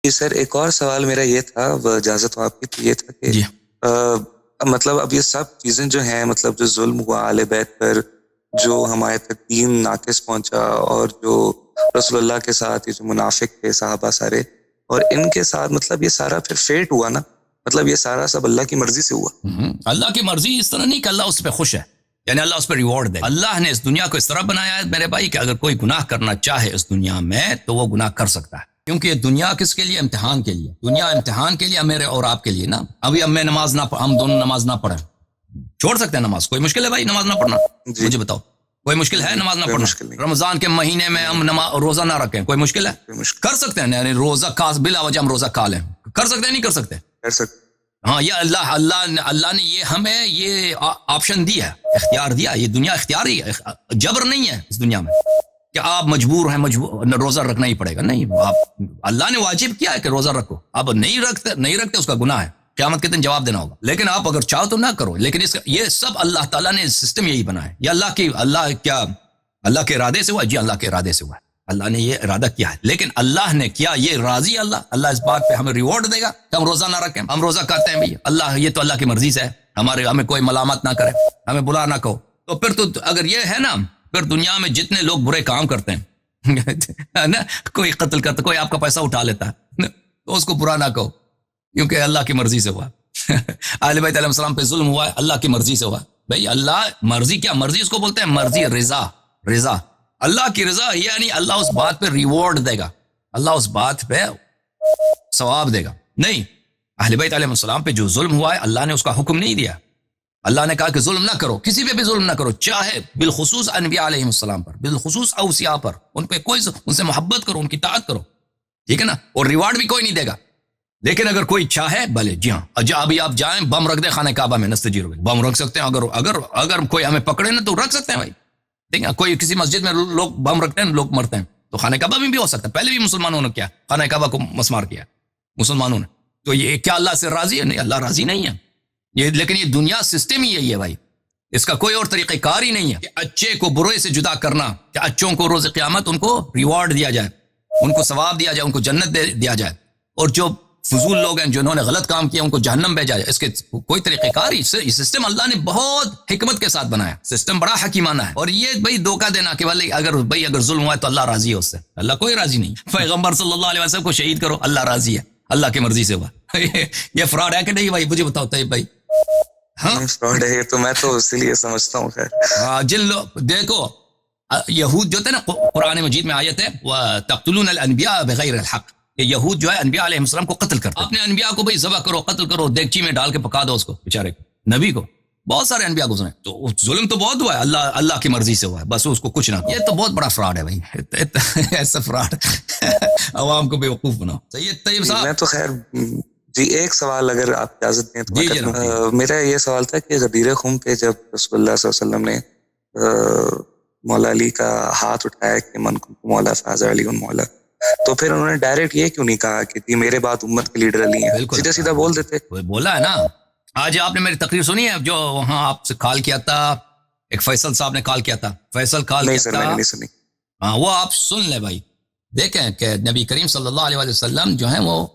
جی سر، ایک اور سوال میرا یہ تھا، اجازت ہو آپ کی، تو یہ تھا کہ جی مطلب اب یہ سب چیزیں جو ہیں، مطلب جو ظلم ہوا اہل بیت پر، جو ہمارے تک دین ناقص پہنچا، اور جو رسول اللہ کے ساتھ یہ جو منافق تھے صحابہ سارے، اور ان کے ساتھ مطلب یہ سارا پھر فیٹ ہوا نا، مطلب یہ سارا سب اللہ کی مرضی سے ہوا. اللہ کی مرضی اس طرح نہیں کہ اللہ اس پہ خوش ہے، یعنی اللہ اس پہ ریوارڈ دے. اللہ نے اس دنیا کو اس طرح بنایا ہے میرے بھائی کہ اگر کوئی گناہ کرنا چاہے اس دنیا میں تو وہ گناہ کر سکتا ہے، کیونکہ یہ دنیا کس کے لیے؟ امتحان کے لیے. دنیا امتحان کے لیے، میرے اور آپ کے لیے نا. ابھی اب میں نماز نہ ہم دونوں نماز نہ پڑھیں، چھوڑ سکتے ہیں نماز؟ کوئی مشکل ہے بھائی نماز نہ پڑھنا؟ مجھے بتاؤ، کوئی مشکل ہے نماز نہ پڑھنا؟ رمضان کے مہینے میں ہم روزہ نہ رکھیں، کوئی مشکل ہے؟ کر سکتے ہیں، یعنی روزہ بلا وجہ ہم روزہ کھا لیں، کر سکتے ہیں نہیں کر سکتے؟ کر سکتے. ہاں، یہ اللہ نے یہ ہمیں یہ آپشن دیا ہے، اختیار دیا. یہ دنیا اختیاری ہے، جبر نہیں ہے اس دنیا میں کہ آپ مجبور ہیں روزہ رکھنا ہی پڑے گا. نہیں، آپ اللہ نے واجب کیا ہے کہ روزہ رکھو، اب نہیں رکھتے اس کا گناہ ہے، قیامت کے دن جواب دینا ہوگا. لیکن آپ اگر چاہو تو نہ کرو. لیکن یہ سب اللہ تعالیٰ نے سسٹم یہی بنا ہے. یہ اللہ کے ارادے سے ہوا؟ جی اللہ کے ارادے سے ہوا. اللہ نے یہ ارادہ کیا ہے، لیکن اللہ نے کیا یہ راضی اللہ اس بات پہ ہمیں ریوارڈ دے گا کہ ہم روزہ نہ رکھیں؟ ہم روزہ کرتے ہیں بھائی، اللہ یہ تو اللہ کی مرضی سے ہے، ہمیں کوئی ملامت نہ کرے، ہمیں بلا نہ کہو. تو پھر تو اگر یہ ہے نا، پھر دنیا میں جتنے لوگ برے کام کرتے ہیں نا، کوئی قتل کرتا، کوئی آپ کا پیسہ اٹھا لیتا ہے، تو اس کو برا نہ کہو، کیونکہ اللہ کی مرضی سے ہوا. اہل بیت علیہ السلام پہ ظلم ہوا ہے، اللہ کی مرضی سے ہوا. بھائی اللہ مرضی کیا؟ مرضی اس کو بولتے ہیں مرضی، رضا. اللہ کی رضا یعنی اللہ اس بات پہ ریوارڈ دے گا، اللہ اس بات پہ ثواب دے گا. نہیں، اہل بیت علیہ السلام پہ جو ظلم ہوا ہے اللہ نے اس کا حکم نہیں دیا. اللہ نے کہا کہ ظلم نہ کرو، کسی پہ بھی ظلم نہ کرو، چاہے بالخصوص انبیاء علیہ السلام پر، بالخصوص اوصیاء پر، ان سے محبت کرو، ان کی اطاعت کرو، ٹھیک ہے نا، اور ریوارڈ بھی کوئی نہیں دے گا. لیکن اگر کوئی چاہے، بھلے جی ہاں، ابھی آپ جائیں بم رکھ دیں خانہ کعبہ میں، نستجیر بم رکھ سکتے ہیں. اگر کوئی ہمیں پکڑے نا تو رکھ سکتے ہیں بھائی، ٹھیک ہے. کوئی کسی مسجد میں لوگ بم رکھتے ہیں، لوگ مرتے ہیں، تو خانہ کعبہ میں بھی ہو سکتا ہے. پہلے بھی مسلمانوں نے کیا، خانہ کعبہ کو مسمار کیا مسلمانوں نے. تو یہ کیا اللہ سے راضی ہے؟ نہیں، اللہ راضی نہیں ہے یہ. لیکن یہ دنیا سسٹم ہی یہی ہے بھائی، اس کا کوئی اور طریقہ کار ہی نہیں ہے کہ اچھے کو برے سے جدا کرنا، کہ اچھوں کو روز قیامت ان کو ریوارڈ دیا جائے، ان کو ثواب دیا جائے، ان کو جنت دیا جائے، اور جو فضول لوگ ہیں جنہوں نے غلط کام کیا ان کو جہنم بھیجا جائے. اس کے کوئی طریقہ کار ہی. یہ سسٹم اللہ نے بہت حکمت کے ساتھ بنایا، سسٹم بڑا حکیمانہ ہے. اور یہ بھائی دھوکہ دینا کہ اگر ظلم ہوا ہے تو اللہ راضی ہے اس سے، اللہ کوئی راضی نہیں. پیغمبر صلی اللہ علیہ وسلم کو شہید کرو، اللہ راضی ہے، اللہ کی مرضی سے ہوا. یہ فراڈ ہے کہ نہیں بھائی؟ مجھے بتاؤ طیب بھائی. ہاں فراڈ ہے تو میں تو اسی لیے سمجھتا ہوں. خیر جن لوگ دیکھو یہود جو تھے نا، قرآن مجید میں آیت ہے وَتَقْتُلُونَ الْأَنْبِيَاءَ بِغَيْرِ الْحَقِّ، کہ یہود جو ہے انبیاء علیہ السلام کو قتل کرتے ہیں. اپنے انبیاء کو بھئی ذبح کرو، قتل کرو، دیگچی میں ڈال کے پکا دو اس کو، بیچارے نبی کو. بہت سارے انبیاء گزرے، تو ظلم تو بہت ہوا ہے، اللہ کی مرضی سے ہوا ہے، بس اس کو کچھ نہ. یہ تو بہت بڑا فراڈ ہے بھائی، ایسا فراڈ عوام کو بیوقوف بناؤ. صحیح ہے طیب صاحب؟ میں تو خیر جی ایک سوال اگر آپ اجازت دیں تو میرا یہ سوال تھا کہ غدیر خم پہ جب رسول اللہ صلی اللہ علیہ وسلم نے مولا علی کا ہاتھ اٹھایا کہ من کنت مولا فاز علی مولا، تو پھر انہوں نے ڈائریکٹ یہ کیوں نہیں کہا کہ میرے بعد امت کے لیڈر علی ہیں؟ سیدھا سیدھا بول دیتے. بولا ہے نا. آج آپ نے میری تقریر سنی ہے جو وہاں آپ سے کال کیا تھا، ایک فیصل صاحب نے کال کیا تھا، فیصل کال نہیں کیا سر تھا. میں نے نہیں سنی. ہاں وہ آپ سن لیں بھائی، دیکھیں کہ نبی کریم صلی اللہ علیہ وسلم جو ہیں وہ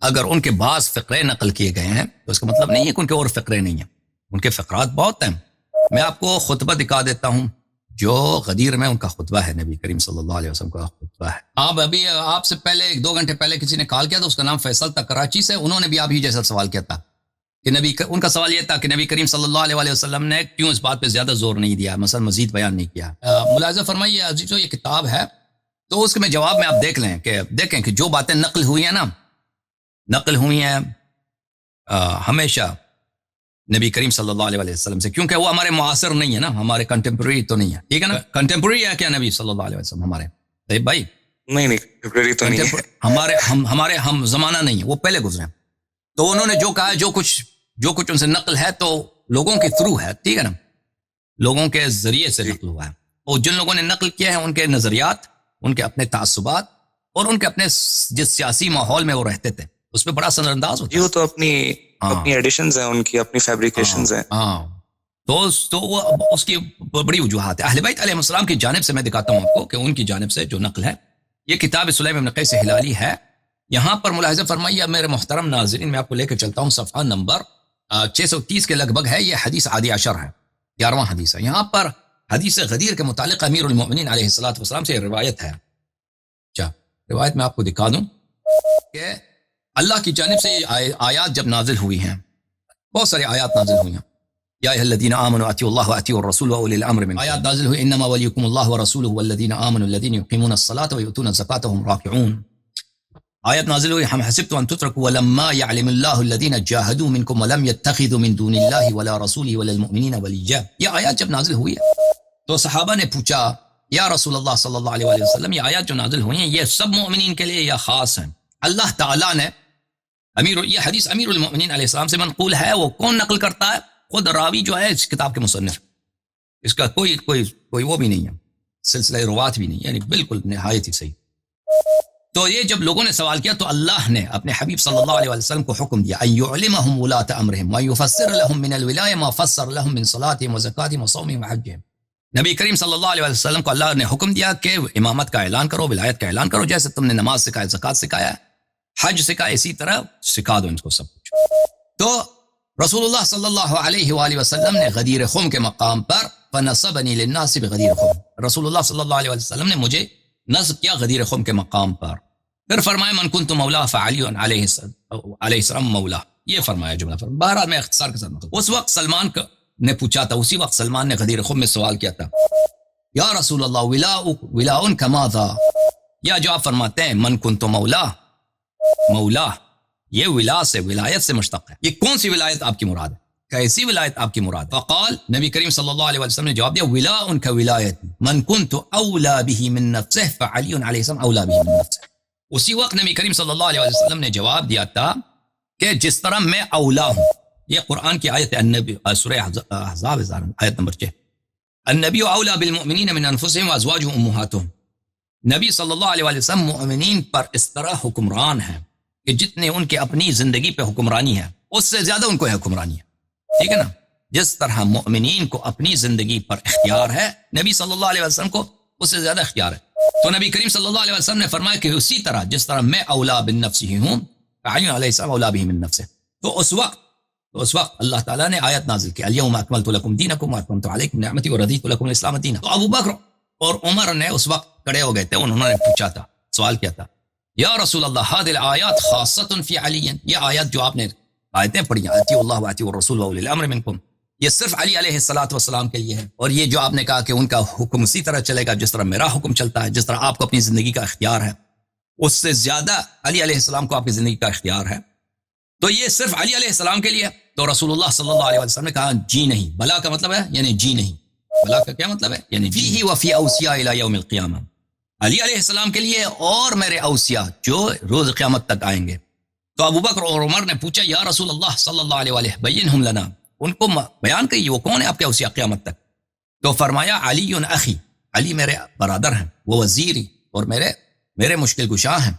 اگر ان کے بعض فقرے نقل کیے گئے ہیں تو اس کا مطلب نہیں ہے کہ ان کے اور فقرے نہیں ہیں، ان کے فقرات بہت ہیں. میں آپ کو خطبہ دکھا دیتا ہوں جو غدیر میں ان کا خطبہ ہے، نبی کریم صلی اللہ علیہ وسلم کا خطبہ ہے. آپ سے پہلے 1-2 گھنٹے پہلے کسی نے کال کیا تھا، اس کا نام فیصل تھا، کراچی سے. انہوں نے بھی آپ ہی جیسا سوال کیا تھا کہ ان کا سوال یہ تھا کہ نبی کریم صلی اللہ علیہ وسلم نے کیوں اس بات پہ زیادہ زور نہیں دیا، مثلا مزید بیان نہیں کیا. ملاحظہ فرمائیے عزیزو، یہ کتاب ہے تو اس کے میں جواب میں آپ دیکھ لیں کہ دیکھیں کہ جو باتیں نقل ہوئی ہیں ہمیشہ نبی کریم صلی اللہ علیہ وسلم سے، کیونکہ وہ ہمارے معاصر نہیں ہے نا، ہمارے کنٹمپرری تو نہیں ہے، ٹھیک ہے نا. کنٹمپرری ہے کیا نبی صلی اللہ علیہ وسلم ہمارے؟ طیب بھائی نہیں کنٹمپرری تو نہیں ہے، ہمارے ہم زمانہ نہیں ہے، وہ پہلے گزرے. تو انہوں نے جو کہا جو کچھ ان سے نقل ہے تو لوگوں کے تھرو ہے، ٹھیک ہے نا، لوگوں کے ذریعے سے نقل ہوا ہے. اور جن لوگوں نے نقل کیا ہے ان کے نظریات، ان کے اپنے تعصبات اور ان کے اپنے جس سیاسی ماحول میں وہ رہتے تھے اس پہ بڑا اثر انداز ہوتا ہے. وہ تو اپنی ایڈیشنز ہیں، ان کی اپنی فیبریکیشنز ہیں. تو وہ اس کی بڑی وجوہات ہے. اہل بیت علیہ السلام کی جانب سے میں دکھاتا ہوں آپ کو کہ ان کی جانب سے جو نقل ہے، یہ کتاب سلیم بن قیس ہلالی ہے یہاں پر ملاحظہ فرمائیے میرے محترم ناظرین، میں آپ کو لے کے چلتا ہوں صفحہ نمبر 630 کے لگ بھگ ہے، یہ حدیث 11 ہے، 11واں حدیث ہے۔ یہاں پر حدیث غدیر کے متعلق امیر المؤمنین علیہ الصلوۃ والسلام سے روایت ہے۔ اچھا، روایت میں آپ کو دکھا دوں کہ اللہ کی جانب سے آیات جب نازل ہوئی ہیں، بہت ساری آیات نازل ہوئی ہیں، یا ایھا الذین آمنوا اطیعوا اللہ واطیعوا الرسول واولی الامر منکم، آیات نازل ہوئی انما ولیکم اللہ ورسولہ والذین آمنوا الذین یقیمون الصلاۃ ویؤتون الزکاۃ وهم راکعون۔ آیت نازل ہوئی ہم حسبتم ان تترکوا ولما یعلم اللہ الذین جاہدوا منکم ولم یتخذوا من دون اللہ ولا رسولہ ولا المؤمنین ولیا۔ یہ آیات جب نازل ہوئی تو صحابہ نے پوچھا یا رسول اللہ صلی اللہ علیہ وسلم، یہ آیات جو نازل ہوئی ہیں یہ سب مومنین کے لیے یا خاص ہیں؟ اللہ تعالیٰ نے یہ حدیث امیر المؤمنین علیہ السلام سے منقول ہے، وہ کون نقل کرتا ہے؟ خود راوی جو ہے اس کتاب کے مصنف، اس کا کوئی وہ بھی نہیں ہے، سلسلہ روات بھی نہیں، یعنی بالکل نہایت ہی صحیح۔ تو یہ جب لوگوں نے سوال کیا تو اللہ نے اپنے حبیب صلی اللہ علیہ وسلم کو حکم دیا ان یعلمہم ولاۃ امرہم ویفسر لہم من الولایہ ما فسر لہم من صلاتہم وزکاتہم وصومہم وحجہم۔ نبی کریم صلی اللہ علیہ وسلم کو اللہ نے حکم دیا کہ امامت کا اعلان کرو، ولایت کا اعلان کرو، جیسے تم نے نماز سکھایا، زکوٰۃ سکھایا، حج سکھایا، اسی طرح سکھا دو ان کو سب کچھ۔ تو رسول اللہ صلی اللہ علیہ وآلہ وسلم نے غدیر خم کے مقام پر فنصبنی للناس بغدیر خم، رسول اللہ صلی اللہ علیہ وسلم نے مجھے نصب کیا غدیر خم کے مقام پر۔ پھر فرمایا من کنت مولا فعلی علیہ السلام مولا، یہ فرمایا جملہ فرمایا۔ بہرحال میں اختصار کے ساتھ اس وقت سلمان نے پوچھا تھا، اسی وقت سلمان نے غدیر خم میں سوال کیا تھا یا رسول اللہ ولاء کماذا، یا جو آپ فرماتے ہیں من کنت مولا، مولا یہ ولا سے ولایت سے مشتق ہے، یہ کون سی ولایت آپ کی مراد ہے، کیسی ولایت آپ کی مراد؟ فقال، نبی کریم صلی اللہ علیہ وسلم نے جواب دیا ولاء کولایت من کنت اولا به من نفسه فعلی علیہ السلام اولا به من نفسه۔ اسی وقت نبی کریم صلی اللہ علیہ وسلم نے جواب دیا تھا کہ جس طرح میں اولا ہوں، یہ قرآن کی آیت النبی سورہ احزاب آیت نمبر 6، النبی اولا بالمؤمنین من انفسهم وازواجهم امہاتهم، نبی صلی اللہ علیہ وسلم مؤمنین پر اس طرح حکمران ہیں کہ جتنے ان کے اپنی زندگی پہ حکمرانی ہے اس سے زیادہ ان کو ہے حکمرانی ہے، ٹھیک ہے نا؟ جس طرح مؤمنین کو اپنی زندگی پر اختیار ہے، نبی صلی اللہ علیہ وسلم کو اس سے زیادہ اختیار ہے۔ تو نبی کریم صلی اللہ علیہ وسلم نے فرمایا کہ اسی طرح جس طرح میں اولا بالنفس ہی ہوں، علی علیہ السلام اولا بھی من نفسه۔ تو اس وقت اللہ تعالیٰ نے آیت نازل کی الیوم اکملت لکم دینکم واتممت علیکم نعمتی ورضیت لکم الاسلام دینا۔ تو ابو بکر اور عمر نے اس وقت کھڑے ہو گئے تھے، انہوں نے پوچھا تھا، سوال کیا تھا یا رسول اللہ هذه الآیات خاصۃ فی علی، یہ آیات جو آپ نے آیتیں پڑھی اطیعوا اللہ واطیعوا الرسول واولی الامر منکم، یہ صرف علی علیہ الصلوۃ والسلام کے لیے ہے، اور یہ جو آپ نے کہا کہ ان کا حکم اسی طرح چلے گا جس طرح میرا حکم چلتا ہے، جس طرح آپ کو اپنی زندگی کا اختیار ہے اس سے زیادہ علی علیہ السلام کو آپ کی زندگی کا اختیار ہے، تو یہ صرف علی علیہ السلام کے لیے؟ تو رسول اللہ صلی اللہ علیہ وسلم نے کہا جی نہیں، بلا کا مطلب ہے یعنی جی نہیں، بلا کا کیا مطلب ہے یعنی فیہ وفی اوصیاء الی یوم القیامہ، علی علیہ السلام کے لیے اور میرے اوصیاء جو روز قیامت تک آئیں گے۔ تو ابو بکر اور عمر نے پوچھا یا رسول اللہ صلی اللہ علیہ وآلہ بینہم لنا، ان کو بیان کریے وہ کون ہے آپ کے اوصیاء قیامت تک؟ تو فرمایا علی اخی، علی میرے برادر ہیں، وہ وزیری اور میرے مشکل کشا ہیں،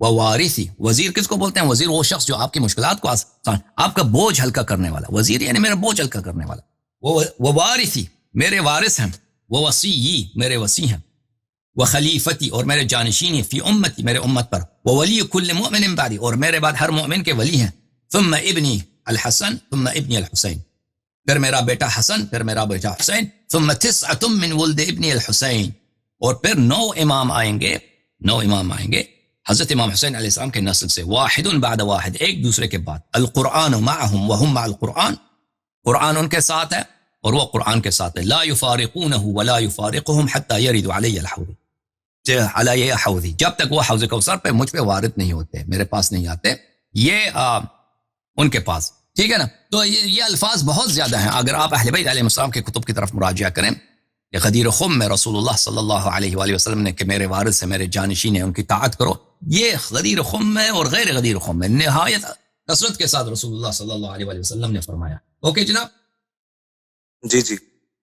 وہ وارثی، وزیر کس کو بولتے ہیں؟ وزیر وہ شخص جو آپ کی مشکلات کو آسان، آپ کا بوجھ ہلکا کرنے والا، وزیر یعنی میرا بوجھ ہلکا کرنے والا، وہ وارثی میرے وارث ہیں، وہ وصی میرے وصی ہیں، وہ خلیفتی اور میرے جانشین فی امتی میرے امت پر، وہ ولی کل مؤمن بعدی اور میرے بعد ہر مؤمن کے ولی ہیں، ثم ابنی الحسن ثم ابنی الحسین، پھر میرا بیٹا حسن، پھر میرا بیٹا حسین، ثم تسعۃ من ولد ابنی الحسین، اور پھر 9 امام آئیں گے حضرت امام حسین علیہ السلام کے نسل سے، واحد بعد واحد، ایک دوسرے کے بعد، القرآن معہم وہم مع القرآن، قرآن ان کے ساتھ ہے اور وہ قرآن کے ساتھ ہے، لا یفارقونہ ولا یفارقہم حتی یرد علی الحوض، علی حوضی، جب تک وہ حوض کوثر پہ مجھ پہ وارد نہیں ہوتے، میرے پاس نہیں آتے، یہ ان کے پاس، ٹھیک ہے نا؟ تو یہ الفاظ بہت زیادہ ہیں، اگر آپ اہل بیت علیہ السلام کے کتب کی طرف مراجعہ کریں کہ غدیر خم میں رسول اللہ صلی اللہ علیہ وآلہ وسلم نے کہ میرے وارث سے میرے جانشین ہیں ان کی طاعت کرو، یہ غدیر خم میں اور غیر غدیر خم میں نہایت کثرت کے ساتھ رسول اللہ صلی اللہ علیہ وآلہ وسلم نے فرمایا۔ اوکے جناب؟ جی